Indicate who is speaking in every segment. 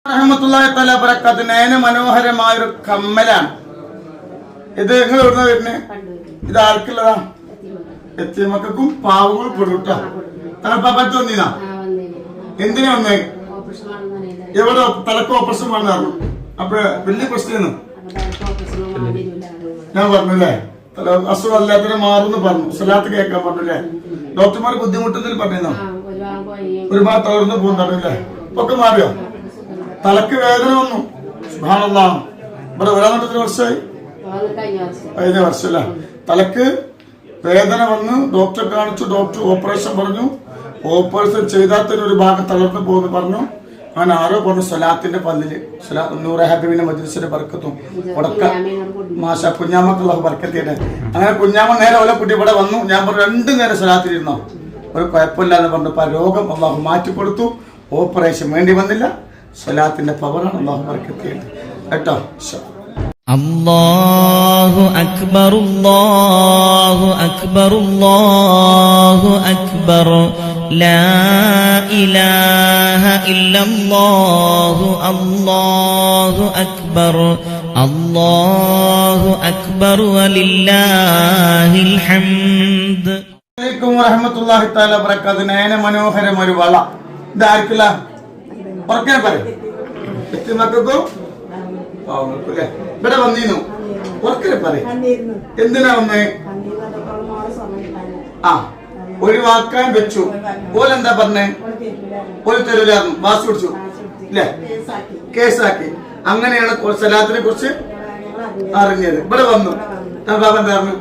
Speaker 1: റഹ്മത്തുള്ളാഹി തആല ബറകാത്ത് നയന മനോഹരമായ ഒരു കമ്മലാണ് ഇത്. നിങ്ങൾ എവിടുന്ന വരുന്നേ? ഇത് ആർക്കുള്ളതാ? എത്തിമക്കും പാവങ്ങളും പെടുട്ടാ. തലപ്പാപ്പത്ത് വന്നീനാ? എന്തിനാ വന്നേ? എവിടെ തലക്ക് ഓപ്പറേഷൻ പറഞ്ഞായിരുന്നു? അപ്പൊ വലിയ പ്രശ്നം ഞാൻ പറഞ്ഞല്ലേ, അസുഖം അല്ലാത്തതിനെ മാറുന്നു പറഞ്ഞു, സ്വലാത്ത് കേൾക്കാൻ പറഞ്ഞല്ലേ. ഡോക്ടർമാർ ബുദ്ധിമുട്ടുന്നതിൽ പറഞ്ഞോ? ഒരുപാട് തളർന്നു പോകുന്നല്ലേ? ഒക്കെ മാറിയോ? തലക്ക് വേദന വന്നു. സുബ്ഹാനല്ലാഹ്. ഇവിടെ വരാൻ എത്ര വർഷമായി? കഴിഞ്ഞ വർഷമല്ല. തലക്ക് വേദന വന്ന് ഡോക്ടറെ കാണിച്ചു. ഡോക്ടർ ഓപ്പറേഷൻ പറഞ്ഞു. ഓപ്പറേഷൻ ചെയ്താൽ തന്നെ ഒരു ഭാഗം തളർന്നു പോകുന്നു പറഞ്ഞു. അങ്ങനെ ആരോ പറഞ്ഞു സ്വലാത്തിന്റെ പല്ലില് നൂറെ ഹബീബിന്റെ മജ്ലിസിന്റെ ബർക്കത്തും ഉടക്ക മാഷ കുഞ്ഞാമക്കുള്ള ബർക്കത്തിയുടെ. അങ്ങനെ കുഞ്ഞാമ നേരെ ഓല കുട്ടി ഇവിടെ വന്നു. ഞാൻ പറഞ്ഞു 2 നേരം സ്വലാത്തിലിരുന്നോ, ഒരു കുഴപ്പമില്ലാന്ന് പറഞ്ഞപ്പോ രോഗം അള്ളാഹു മാറ്റിക്കൊടുത്തു. ഓപ്പറേഷൻ വേണ്ടി വന്നില്ല. സ്വലാത്തിന്റെ പവറാണ് അള്ളാഹു ബർക്കത്തിയുടെ കേട്ടോ.
Speaker 2: അല്ലാഹു അക്ബർ അല്ലാഹു അക്ബർ അല്ലാഹു അക്ബർ ലാ ഇലാഹ ഇല്ലല്ലാഹു അല്ലാഹു അക്ബർ അല്ലാഹു അക്ബർ വലില്ലാഹിൽ ഹംദ്.
Speaker 1: അലൈക്കും വറഹ്മത്തുള്ളാഹി തആല ബറകാത്ത്. നയന മനോഹരം ഒരു വള. ഇതാർക്കില്ല? ഉറക്കെ പറയും. എത്തിമക്കും പാവങ്ങൾക്കല്ലേ? ഇവിടെ വന്നീന്നു. ഉറക്കെ പറയും. എന്തിനാ വന്നേ? ആ ഒഴിവാക്കാൻ വെച്ചു. ഓലെന്താ പറഞ്ഞേ? ഓല് തരൂലായിരുന്നു. വാസ് പിടിച്ചു ഇല്ലേ? കേസാക്കി. അങ്ങനെയാണ് സലാത്തിനെ കുറിച്ച് അറിഞ്ഞത്. ഇവിടെ വന്നു. ബാബ എന്താ പറഞ്ഞു?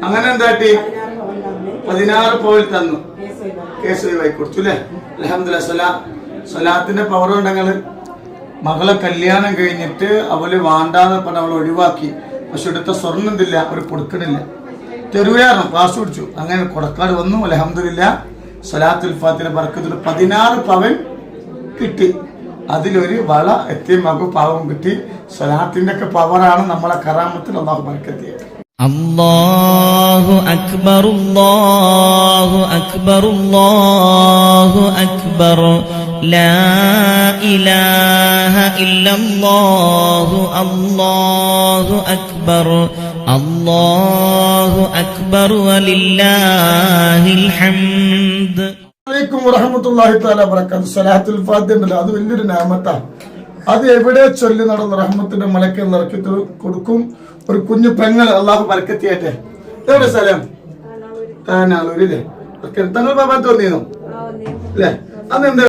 Speaker 1: അങ്ങനെ എന്താട്ടി? 16 പവൻ തന്നു. കേസ് ഒഴിവാക്കി കൊടുത്തു അല്ലേ? അൽഹംദുലില്ലാഹ്. സ്വലാത്തിന്റെ പവർ ഉണ്ടെങ്കിൽ മകളെ കല്യാണം കഴിഞ്ഞിട്ട് അവള് വേണ്ടാന്ന് പറഞ്ഞ അവളെ ഒഴിവാക്കി. പക്ഷെ എടുത്ത സ്വർണ്ണം എന്തില്ല, അവർ കൊടുക്കണില്ല. തെരുവായിരുന്നു. ക്ലാസ് പിടിച്ചു. അങ്ങനെ കൊടക്കാട് വന്നു. അൽഹംദുലില്ലാഹ്. സ്വലാത്തുൽ ഫാത്തിഹയുടെ ബർക്കത്തിൽ 16 പവൻ കിട്ടി. അതിലൊരു വള എത്തിയ മകു പാവം കിട്ടി. സ്വലാത്തിന്റെ ഒക്കെ പവറാണ് നമ്മളെ കറാമത്തിൽ അല്ലാഹു ബർക്കത്ത് ചെയ്തത്.
Speaker 2: അല്ലാഹു അക്ബർ അല്ലാഹു അക്ബർ അല്ലാഹു അക്ബർ ലാ ഇലാഹ ഇല്ലല്ലാഹു അല്ലാഹു അക്ബർ അല്ലാഹു അക്ബർ വലില്ലാഹിൽ ഹംദ്.
Speaker 1: അലൈക്കും വറഹ്മത്തുള്ളാഹി തആല ബറകാത്ത്. സ്വലാത്തുൽ ഫാത്തിഹ ഉണ്ടല്ലോ, അത് വലിയൊരു നിഅമത്താണ്. അത് എവിടെ ചൊല്ലി നടന്ന റഹ്മത്തിന്റെ മലക്ക് ഇറക്കി കൊടുക്കും. ഒരു കുഞ്ഞു പെങ്ങൾ അള്ളാഹു ബർക്കത്ത് ചെയ്യട്ടെ. എവിടെ സ്ഥലം? താനാളൂരില്ലേ? തങ്ങൾ ബാബാത്ത് വന്നീനോ അല്ലേ? അന്ന് എന്താ